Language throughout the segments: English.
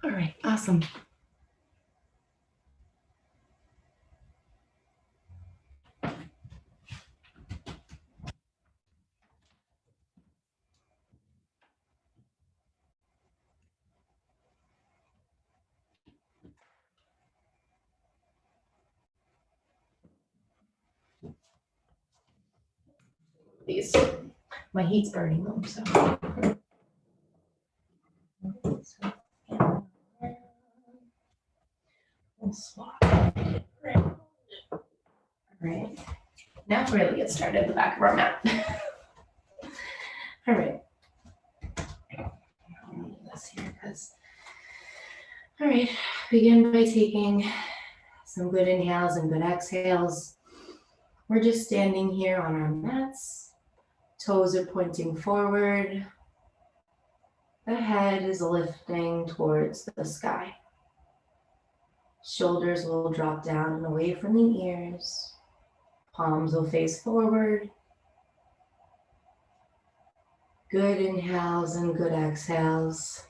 All right, awesome. These, my heat's burning them, so. We'll swap. All right. Now to really get started at the back of our mat. All right. I'll move this here because. All right. Begin by taking some good inhales and good exhales. We're just standing here on our mats. Toes are pointing forward. The head is lifting towards the sky. Shoulders will drop down and away from the ears. Palms will face forward. Good inhales and good exhales.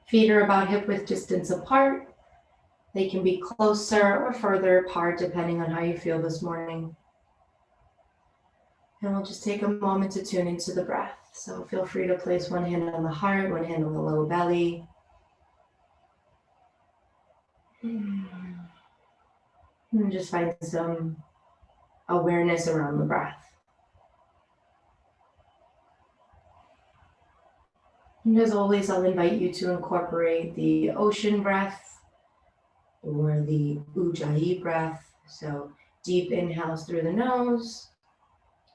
Feet are about hip width distance apart. They can be closer or further apart depending on how you feel this morning. And we'll just take a moment to tune into the breath. So feel free to place one hand on the heart, one hand on the lower belly. And just find some awareness around the breath. And as always, I'll invite you to incorporate the ocean breath or the ujjayi breath. So deep inhales through the nose,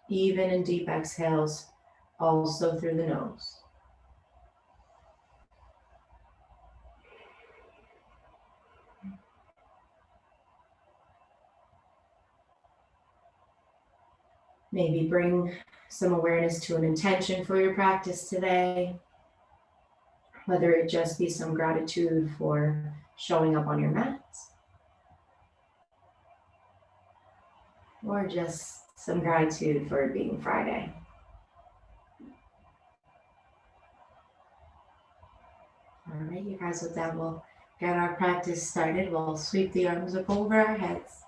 even and deep exhales also through the nose. Maybe bring some awareness to an intention for your practice today. Whether it just be some gratitude for showing up on your mats, or just some gratitude for it being Friday. All right, you guys, with that, we'll get our practice started. We'll sweep the arms up over our heads.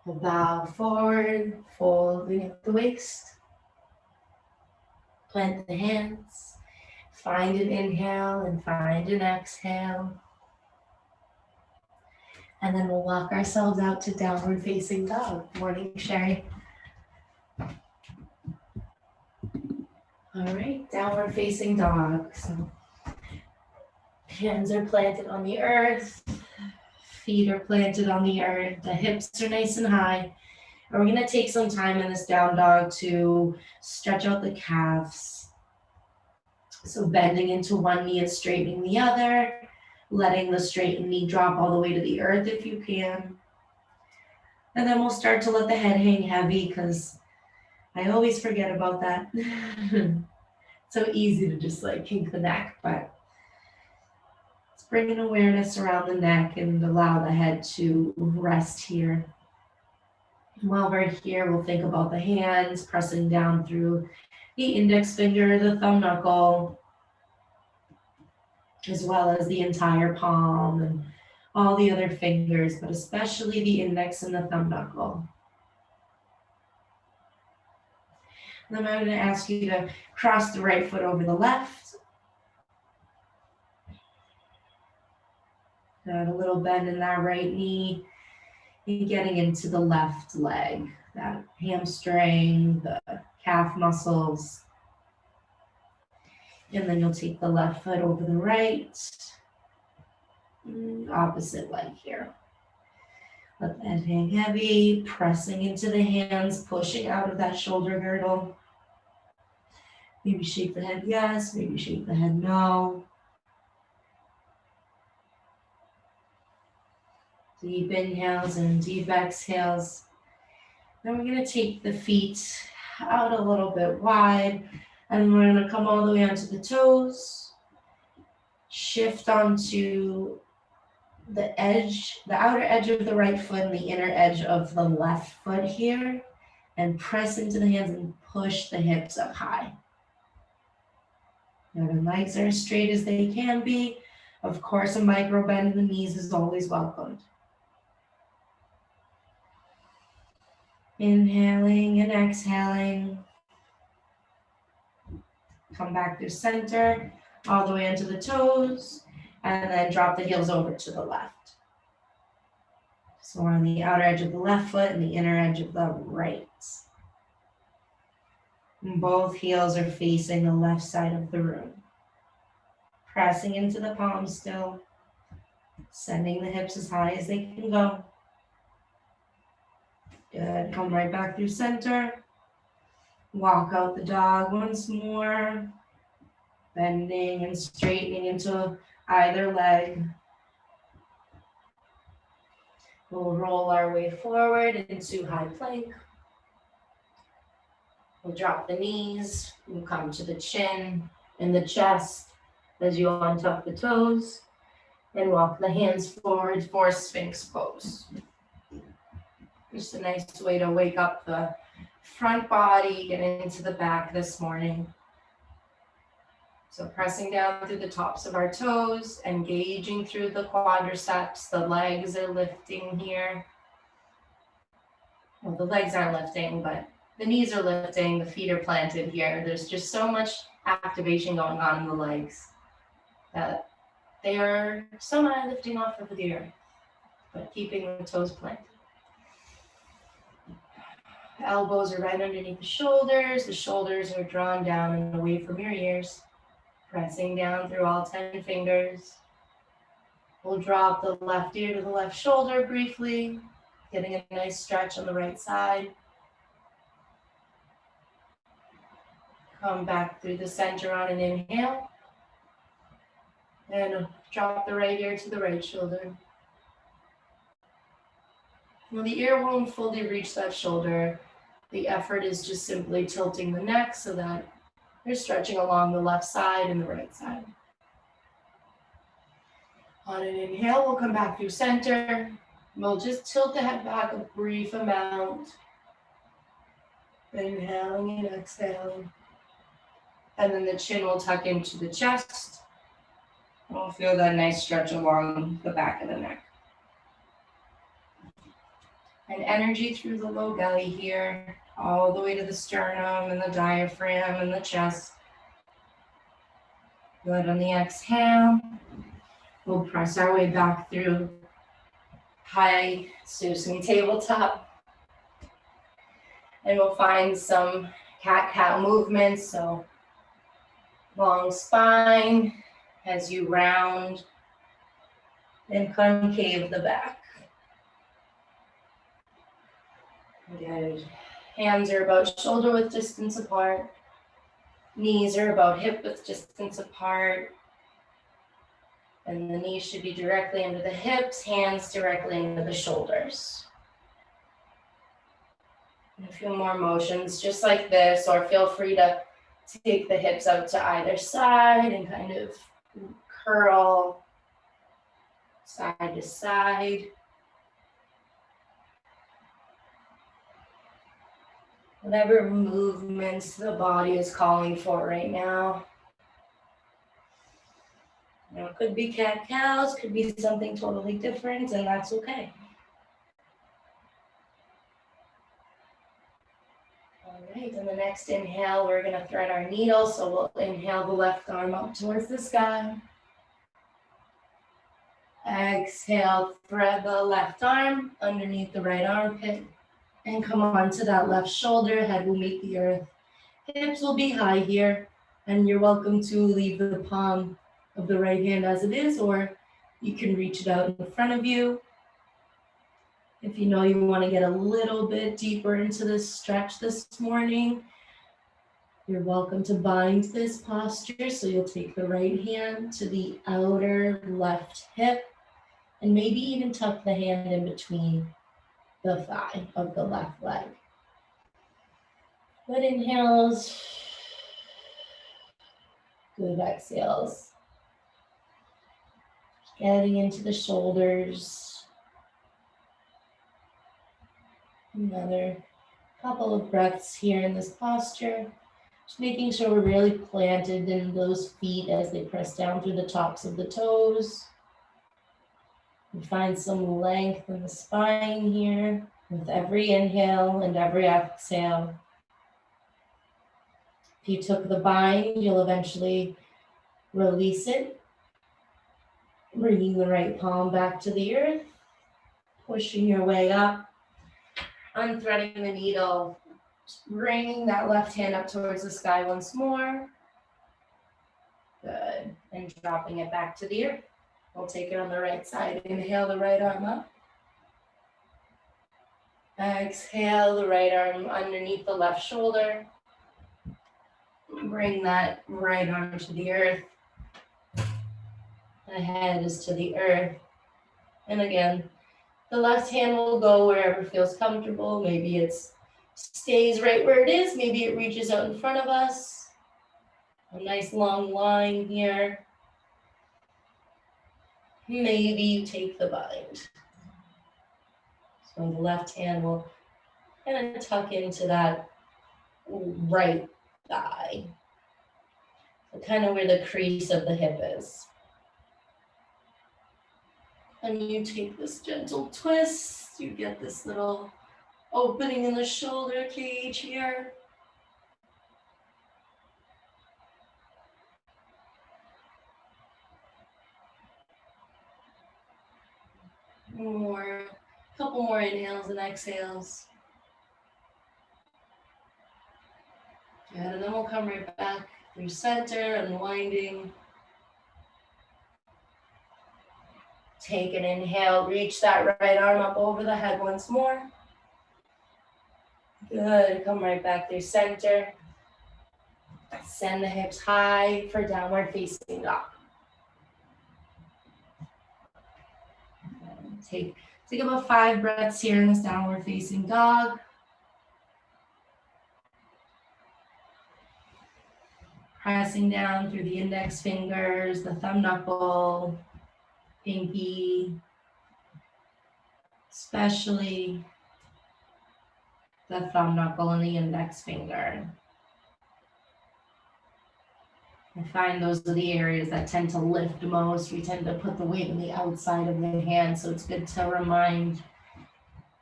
We'll bow forward, folding at the waist. Plant the hands. Find an inhale and find an exhale. And then we'll walk ourselves out to downward facing dog. Morning, Sherry. All right, downward facing dog. So hands are planted on the earth. Feet are planted on the earth. The hips are nice and high. And we're going to take some time in this down dog to stretch out the calves. So bending into one knee and straightening the other, letting the straightened knee drop all the way to the earth if you can. And then we'll start to let the head hang heavy because I always forget about that. So easy to just like kink the neck, but let's bring an awareness around the neck and allow the head to rest here. And while we're here, we'll think about the hands pressing down through the index finger, the thumb knuckle, as well as the entire palm and all the other fingers, but especially the index and the thumb knuckle. And then I'm going to ask you to cross the right foot over the left. Got a little bend in that right knee and getting into the left leg, that hamstring, the calf muscles. And then you'll take the left foot over the right, opposite leg here. Let that hang heavy, pressing into the hands, pushing out of that shoulder girdle. Maybe shake the head yes, maybe shake the head no. Deep inhales and deep exhales. Then we're going to take the feet out a little bit wide, and we're going to come all the way onto the toes. Shift onto the edge, the outer edge of the right foot and the inner edge of the left foot here, and press into the hands and push the hips up high. Now the legs are as straight as they can be. Of course, a micro bend in the knees is always welcomed. Inhaling and exhaling. Come back through center, all the way into the toes, and then drop the heels over to the left. So we're on the outer edge of the left foot and the inner edge of the right. And both heels are facing the left side of the room. Pressing into the palms still, sending the hips as high as they can go. Good, come right back through center. Walk out the dog once more. Bending and straightening into either leg. We'll roll our way forward into high plank. We'll drop the knees. We'll come to the chin and the chest as you untuck the toes. And walk the hands forward for Sphinx Pose. Just a nice way to wake up the front body, get into the back this morning. So pressing down through the tops of our toes, engaging through the quadriceps. The legs are lifting here. Well, the legs aren't lifting, but the knees are lifting, the feet are planted here. There's just so much activation going on in the legs that they are somehow lifting off of the earth, but keeping the toes planted. The elbows are right underneath the shoulders are drawn down and away from your ears. Pressing down through all 10 fingers. We'll drop the left ear to the left shoulder briefly, getting a nice stretch on the right side. Come back through the center on an inhale. And drop the right ear to the right shoulder. When the ear won't fully reach that shoulder, the effort is just simply tilting the neck so that you're stretching along the left side and the right side. On an inhale, we'll come back through center. We'll just tilt the head back a brief amount. Inhaling and exhaling. And then the chin will tuck into the chest. We'll feel that nice stretch along the back of the neck. And energy through the low belly here, all the way to the sternum and the diaphragm and the chest. Good. On the exhale, we'll press our way back through high Susan tabletop. And we'll find some cat-cow movements. So long spine as you round and concave the back. Good. Hands are about shoulder width distance apart. Knees are about hip width distance apart. And the knees should be directly under the hips, hands directly into the shoulders. And a few more motions just like this, or feel free to take the hips out to either side and kind of curl side to side. Whatever movements the body is calling for right now. Now, it could be cat-cows, could be something totally different, and that's okay. All right, on the next inhale, we're going to thread our needle. So we'll inhale the left arm up towards the sky. Exhale, thread the left arm underneath the right armpit. And come on to that left shoulder, head will meet the earth. Hips will be high here, and you're welcome to leave the palm of the right hand as it is, or you can reach it out in front of you. If you know you want to get a little bit deeper into this stretch this morning, you're welcome to bind this posture. So you'll take the right hand to the outer left hip, and maybe even tuck the hand in between the thigh of the left leg. Good inhales, good exhales. Getting into the shoulders. Another couple of breaths here in this posture. Making sure we're really planted in those feet as they press down through the tops of the toes. And find some length in the spine here with every inhale and every exhale. If you took the bind, you'll eventually release it, bringing the right palm back to the earth, pushing your way up, unthreading the needle, bringing that left hand up towards the sky once more. Good. And dropping it back to the earth. We'll take it on the right side. Inhale the right arm up. Exhale the right arm underneath the left shoulder. Bring that right arm to the earth. The head is to the earth. And again, the left hand will go wherever feels comfortable. Maybe it stays right where it is. Maybe it reaches out in front of us. A nice long line here. Maybe you take the bind. So the left hand will kind of tuck into that right thigh. So kind of where the crease of the hip is. And you take this gentle twist. You get this little opening in the shoulder cage here. Couple more inhales and exhales. Good, and then we'll come right back through center, unwinding. Take an inhale, reach that right arm up over the head once more. Good, come right back through center. Send the hips high for downward facing dog. Take about 5 breaths here in this downward facing dog. Pressing down through the index fingers, the thumb knuckle, pinky, especially the thumb knuckle and the index finger. I find those are the areas that tend to lift most. We tend to put the weight on the outside of the hand, so it's good to remind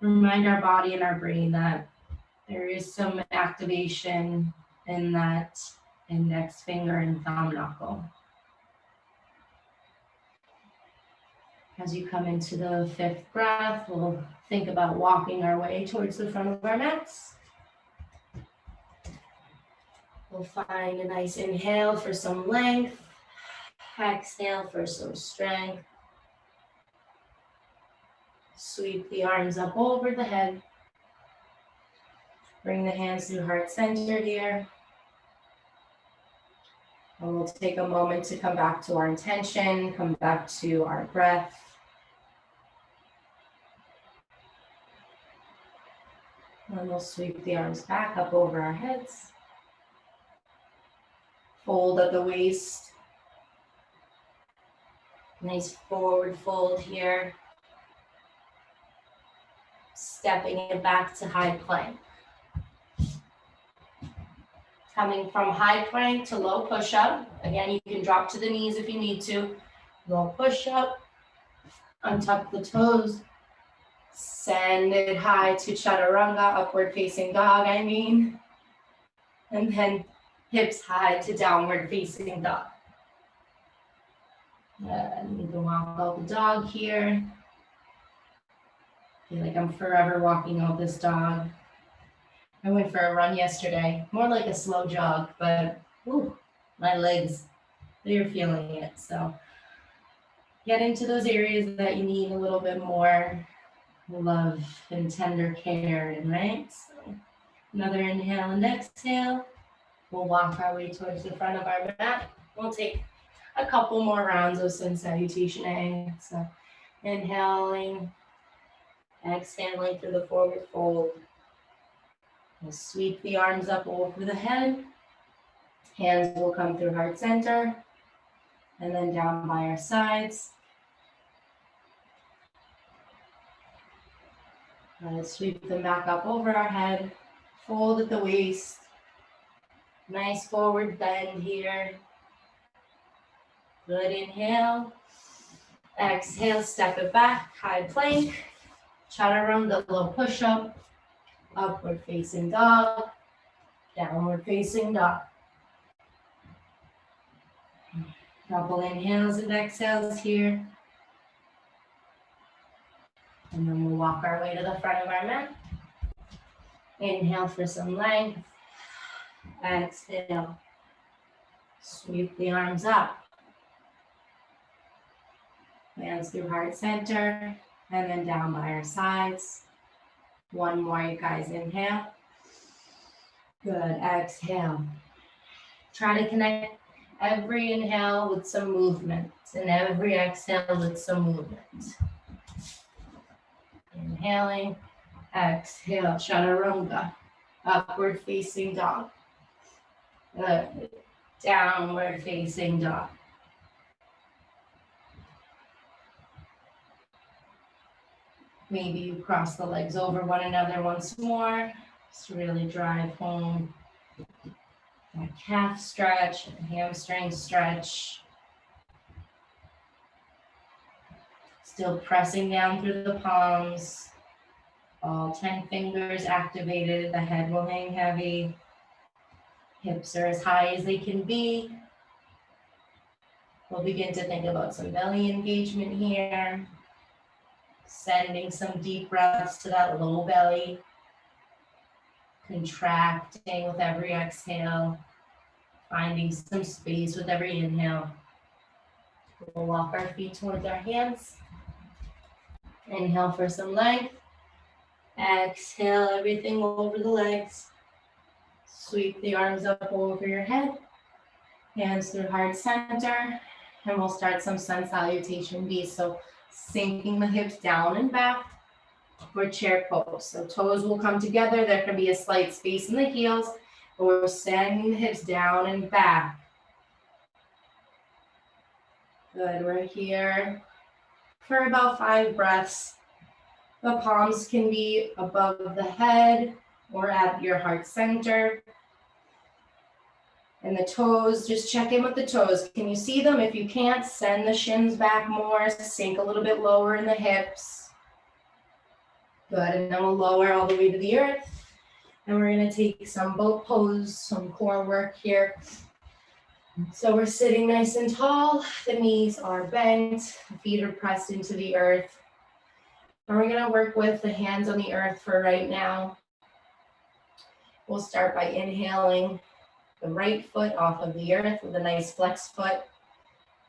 our body and our brain that there is some activation in that index finger and thumb knuckle. As you come into the 5th breath, we'll think about walking our way towards the front of our mats. We'll find a nice inhale for some length, exhale for some strength. Sweep the arms up over the head. Bring the hands through heart center here. And we'll take a moment to come back to our intention, come back to our breath. And we'll sweep the arms back up over our heads. Fold at the waist. Nice forward fold here. Stepping it back to high plank. Coming from high plank to low push-up. Again, you can drop to the knees if you need to. Low push-up. Untuck the toes. Send it high to chaturanga, upward facing dog, And then hips high to downward facing dog. And you can walk out the dog here. I feel like I'm forever walking out this dog. I went for a run yesterday, more like a slow jog, but my legs, they're feeling it. So get into those areas that you need a little bit more love and tender care in, right? So another inhale and exhale. We'll walk our way towards the front of our mat. We'll take a couple more rounds of sun salutation. So inhaling, exhaling through the forward fold. We'll sweep the arms up over the head. Hands will come through heart center and then down by our sides. Sweep them back up over our head. Fold at the waist. Nice forward bend here. Good inhale. Exhale, step it back, high plank. Chaturanga, low push-up. Upward facing dog. Downward facing dog. Couple inhales and exhales here. And then we'll walk our way to the front of our mat. Inhale for some length. Exhale. Sweep the arms up. Hands through heart center. And then down by our sides. One more, you guys. Inhale. Good. Exhale. Try to connect every inhale with some movement and every exhale with some movement. Inhaling. Exhale. Chaturanga. Upward facing dog. Good. Downward facing dog. Maybe you cross the legs over one another once more. Just really drive home that calf stretch and hamstring stretch. Still pressing down through the palms. All 10 fingers activated. The head will hang heavy. Hips are as high as they can be. We'll begin to think about some belly engagement here. Sending some deep breaths to that low belly. Contracting with every exhale. Finding some space with every inhale. We'll walk our feet towards our hands. Inhale for some length. Exhale everything over the legs. Sweep the arms up over your head. Hands through heart center. And we'll start some sun salutation B. So sinking the hips down and back for chair pose. So toes will come together. There can be a slight space in the heels. But we're sending the hips down and back. Good. We're here for about 5 breaths. The palms can be above the head or at your heart center. And the toes, just check in with the toes. Can you see them? If you can't, send the shins back more. Sink a little bit lower in the hips. Good, and then we'll lower all the way to the earth. And we're gonna take some boat pose, some core work here. So we're sitting nice and tall. The knees are bent. The feet are pressed into the earth. And we're gonna work with the hands on the earth for right now. We'll start by inhaling the right foot off of the earth with a nice flex foot.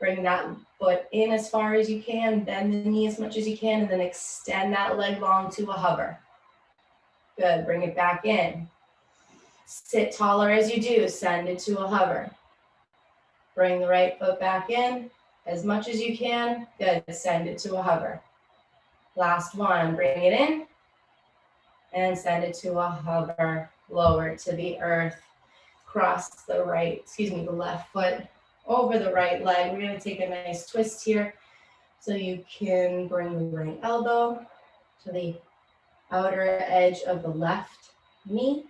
Bring that foot in as far as you can, bend the knee as much as you can, and then extend that leg long to a hover. Good, bring it back in. Sit taller as you do, send it to a hover. Bring the right foot back in as much as you can. Good, send it to a hover. Last one, bring it in and send it to a hover. Lower to the earth. Cross the left foot over the right leg. We're going to take a nice twist here. So you can bring the right elbow to the outer edge of the left knee.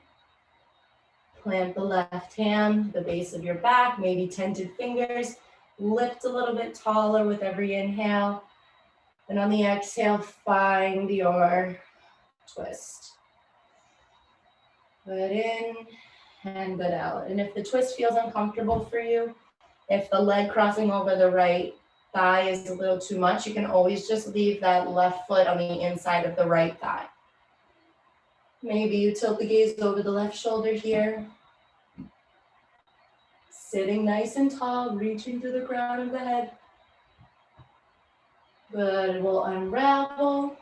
Plant the left hand, the base of your back, maybe tented fingers. Lift a little bit taller with every inhale. And on the exhale, find your twist. Good in. And good out. And if the twist feels uncomfortable for you, if the leg crossing over the right thigh is a little too much, you can always just leave that left foot on the inside of the right thigh. Maybe you tilt the gaze over the left shoulder here. Sitting nice and tall, reaching through the crown of the head. Good, we'll unravel.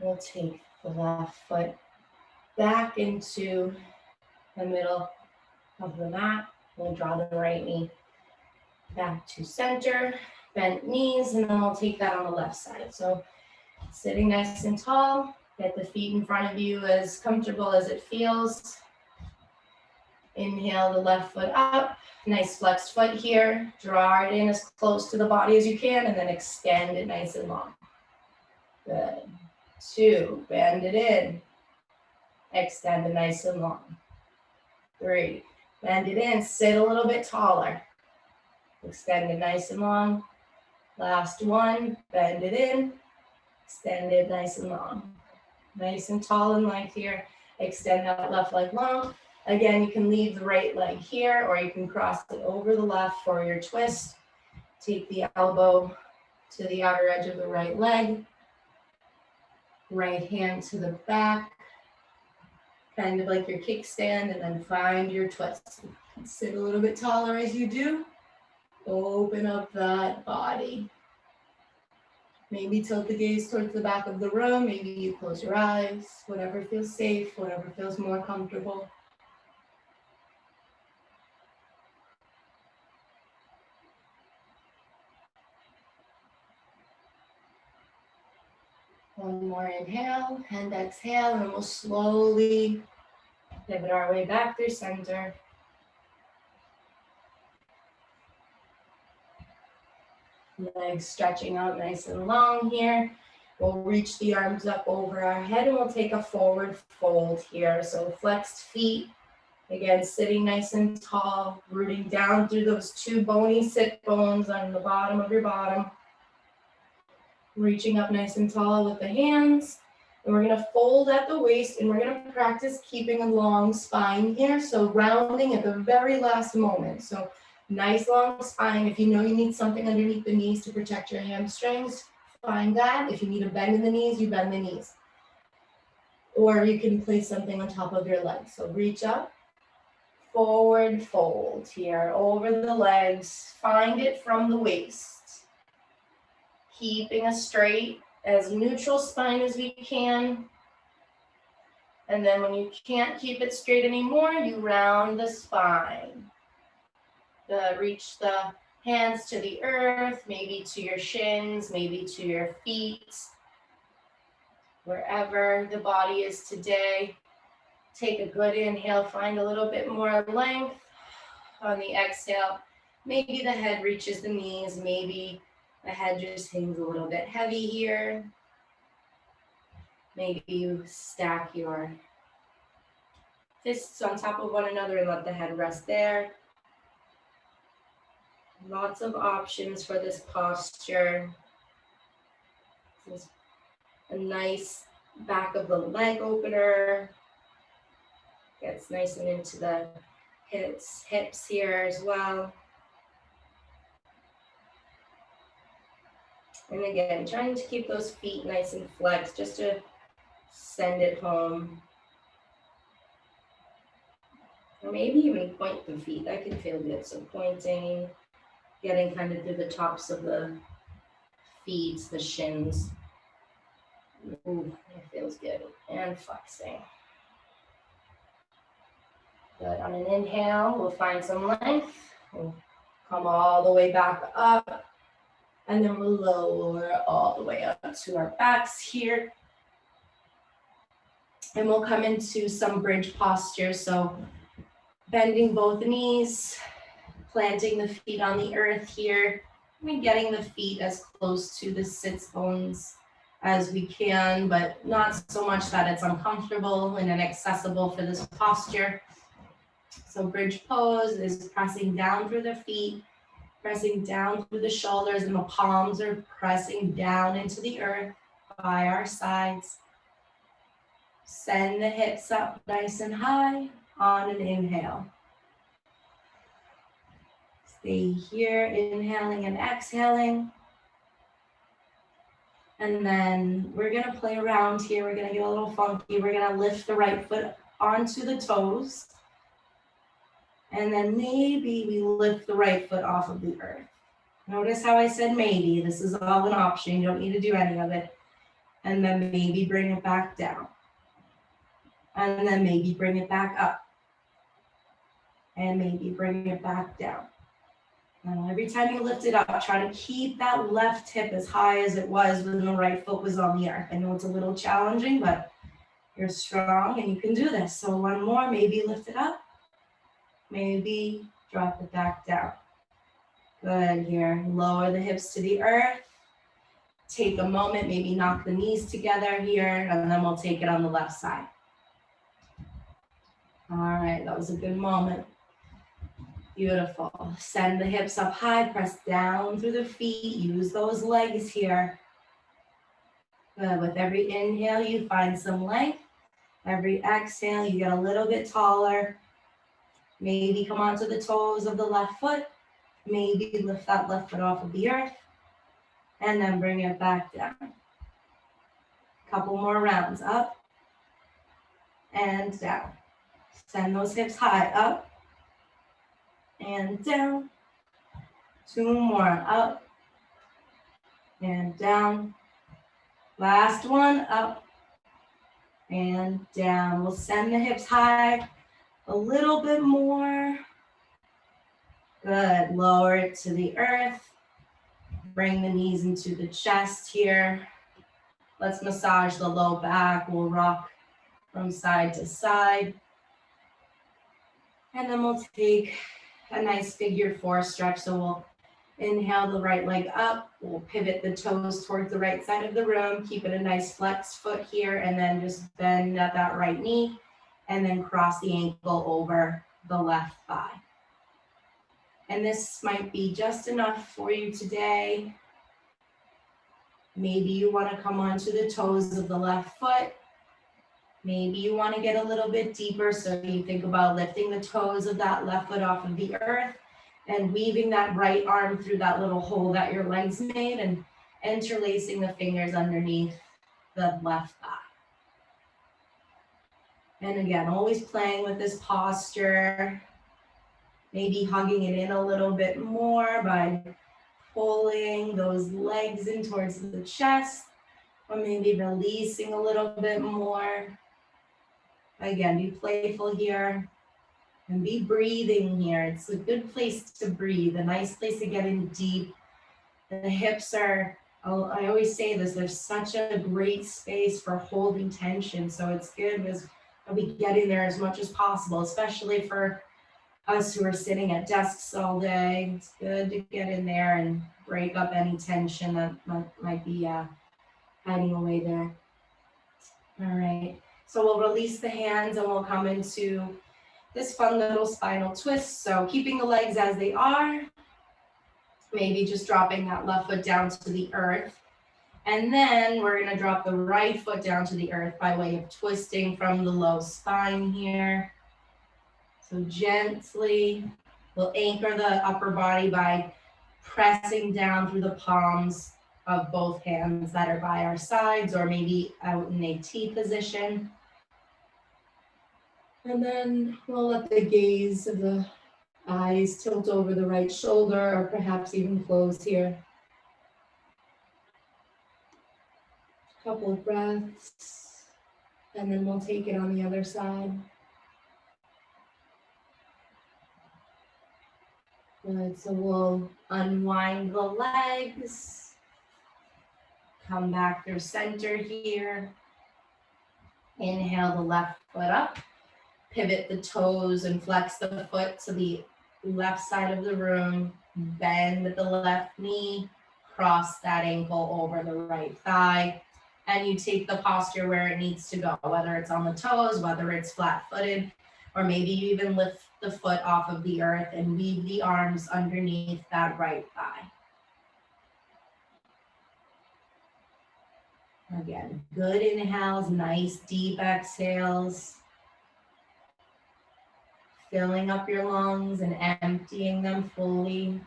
We'll take the left foot back into the middle of the mat. We'll draw the right knee back to center, bent knees, and then we'll take that on the left side. So sitting nice and tall, get the feet in front of you as comfortable as it feels. Inhale the left foot up, nice flexed foot here. Draw it in as close to the body as you can, and then extend it nice and long. Good. 2, bend it in. Extend it nice and long. Great. Bend it in, sit a little bit taller. Extend it nice and long. Last one, bend it in, extend it nice and long. Nice and tall in length here. Extend that left leg long. Again, you can leave the right leg here, or you can cross it over the left for your twist. Take the elbow to the outer edge of the right leg. Right hand to the back, kind of like your kickstand, and then find your twist. Sit a little bit taller as you do. Open up that body. Maybe tilt the gaze towards the back of the room. Maybe you close your eyes. Whatever feels safe, whatever feels more comfortable. One more inhale and exhale, and we'll slowly pivot our way back through center. Legs stretching out nice and long here. We'll reach the arms up over our head and we'll take a forward fold here. So flexed feet, again, sitting nice and tall, rooting down through those two bony sit bones on the bottom of your bottom. Reaching up nice and tall with the hands. And we're gonna fold at the waist and we're gonna practice keeping a long spine here. So rounding at the very last moment. So nice long spine. If you know you need something underneath the knees to protect your hamstrings, find that. If you need a bend in the knees, you bend the knees. Or you can place something on top of your legs. So reach up, forward fold here, over the legs. Find it from the waist. Keeping a straight, as neutral spine as we can. And then when you can't keep it straight anymore, you round the spine. Reach the hands to the earth, maybe to your shins, maybe to your feet. Wherever the body is today, take a good inhale, find a little bit more length. On the exhale, maybe the head reaches the knees, maybe the head just hangs a little bit heavy here. Maybe you stack your fists on top of one another and let the head rest there. Lots of options for this posture. This is a nice back of the leg opener. Gets nice and into the hips here as well. And again, trying to keep those feet nice and flexed just to send it home. Or maybe even point the feet. That can feel good. So pointing, getting kind of through the tops of the feet, the shins. Ooh, it feels good. And flexing. Good. On an inhale, we'll find some length. We'll come all the way back up. And then we'll lower all the way up to our backs here. And we'll come into some bridge posture. So bending both knees, planting the feet on the earth here. And getting the feet as close to the sits bones as we can, but not so much that it's uncomfortable and inaccessible for this posture. So bridge pose is pressing down through the feet, pressing down through the shoulders, and the palms are pressing down into the earth by our sides. Send the hips up nice and high on an inhale. Stay here, inhaling and exhaling. And then we're gonna play around here. We're gonna get a little funky. We're gonna lift the right foot onto the toes. And then maybe we lift the right foot off of the earth. Notice how I said maybe. This is all an option. You don't need to do any of it. And then maybe bring it back down. And then maybe bring it back up. And maybe bring it back down. Now, every time you lift it up, try to keep that left hip as high as it was when the right foot was on the earth. I know it's a little challenging, but you're strong and you can do this. So one more, maybe lift it up. Maybe drop it back down. Good here. Lower the hips to the earth. Take a moment, maybe knock the knees together here, and then we'll take it on the left side. All right, that was a good moment. Beautiful. Send the hips up high, press down through the feet. Use those legs here. Good. With every inhale, you find some length. Every exhale, you get a little bit taller. Maybe come onto the toes of the left foot. Maybe lift that left foot off of the earth. And then bring it back down. Couple more rounds. Up and down. Send those hips high. Up and down. 2 more. Up and down. Last one. Up and down. We'll send the hips high a little bit more. Good. Lower it to the earth. Bring the knees into the chest here. Let's massage the low back. We'll rock from side to side. And then we'll take a nice figure 4 stretch. So we'll inhale the right leg up. We'll pivot the toes towards the right side of the room. Keep it a nice flexed foot here. And then just bend at that right knee. And then cross the ankle over the left thigh. And this might be just enough for you today. Maybe you want to come onto the toes of the left foot. Maybe you want to get a little bit deeper. So you think about lifting the toes of that left foot off of the earth and weaving that right arm through that little hole that your legs made and interlacing the fingers underneath the left thigh. And again, always playing with this posture. Maybe hugging it in a little bit more by pulling those legs in towards the chest, or maybe releasing a little bit more. Again, be playful here and be breathing here. It's a good place to breathe, a nice place to get in deep. The hips are, I always say this, there's such a great space for holding tension. So it's good as we get in there as much as possible, especially for us who are sitting at desks all day. It's good to get in there and break up any tension that might be hiding away there. All right, so we'll release the hands and we'll come into this fun little spinal twist. So keeping the legs as they are, maybe just dropping that left foot down to the earth. And then we're gonna drop the right foot down to the earth by way of twisting from the low spine here. So gently, we'll anchor the upper body by pressing down through the palms of both hands that are by our sides or maybe out in a T position. And then we'll let the gaze of the eyes tilt over the right shoulder or perhaps even close here. A couple of breaths, and then we'll take it on the other side. Good, so we'll unwind the legs, come back through center here. Inhale the left foot up, pivot the toes and flex the foot to the left side of the room, bend the left knee, cross that ankle over the right thigh, and you take the posture where it needs to go, whether it's on the toes, whether it's flat-footed, or maybe you even lift the foot off of the earth and weave the arms underneath that right thigh. Again, good inhales, nice deep exhales. Filling up your lungs and emptying them fully.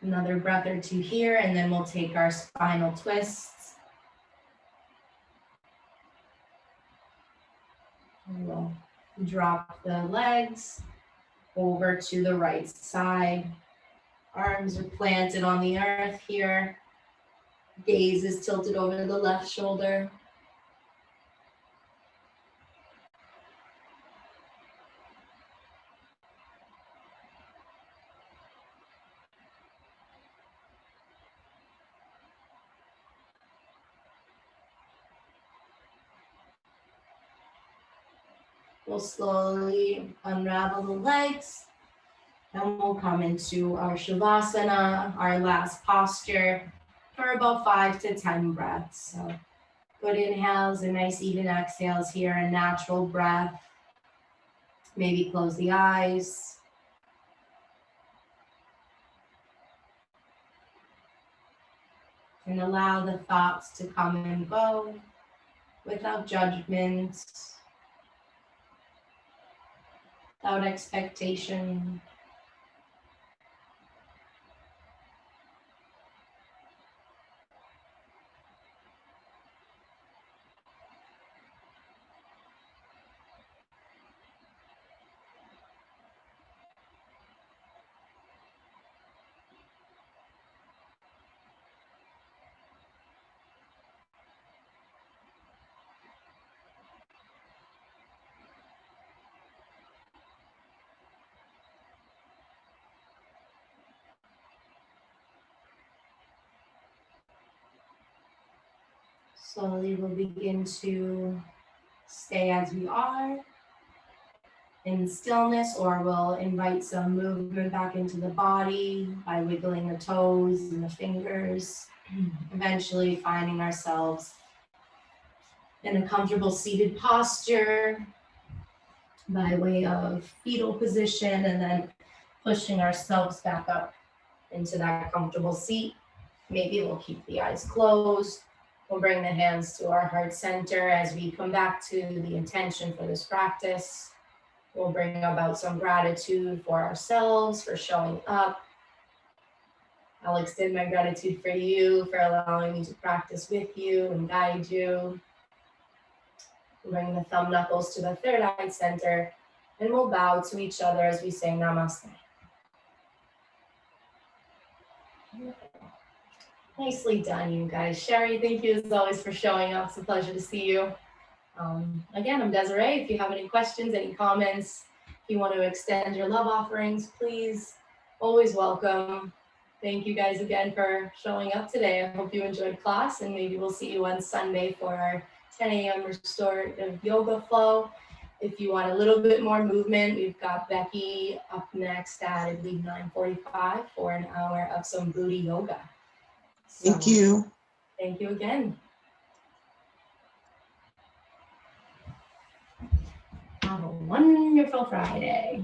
Another breath or two here, and then we'll take our spinal twists. And we'll drop the legs over to the right side. Arms are planted on the earth here. Gaze is tilted over to the left shoulder. We'll slowly unravel the legs and we'll come into our Shavasana, our last posture, for about 5 to 10 breaths. So Good inhales and nice even exhales here, a natural breath. Maybe close the eyes. And allow the thoughts to come and go without judgment, without expectation. Slowly we'll begin to stay as we are in stillness, or we'll invite some movement back into the body by wiggling the toes and the fingers, eventually finding ourselves in a comfortable seated posture by way of fetal position, and then pushing ourselves back up into that comfortable seat. Maybe we'll keep the eyes closed. We'll bring the hands to our heart center as we come back to the intention for this practice. We'll bring about some gratitude for ourselves, for showing up. I'll extend my gratitude for you, for allowing me to practice with you and guide you. Bring the thumb knuckles to the third eye center, and we'll bow to each other as we say namaste. Nicely done, you guys. Sherry, thank you as always for showing up. It's a pleasure to see you. Again, I'm Desiree. If you have any questions, any comments, if you want to extend your love offerings, please, always welcome. Thank you guys again for showing up today. I hope you enjoyed class, and maybe we'll see you on Sunday for our 10 a.m. restorative yoga flow. If you want a little bit more movement, we've got Becky up next at, I believe, 9:45 for an hour of some booty yoga. So, thank you. Thank you again. Have a wonderful Friday.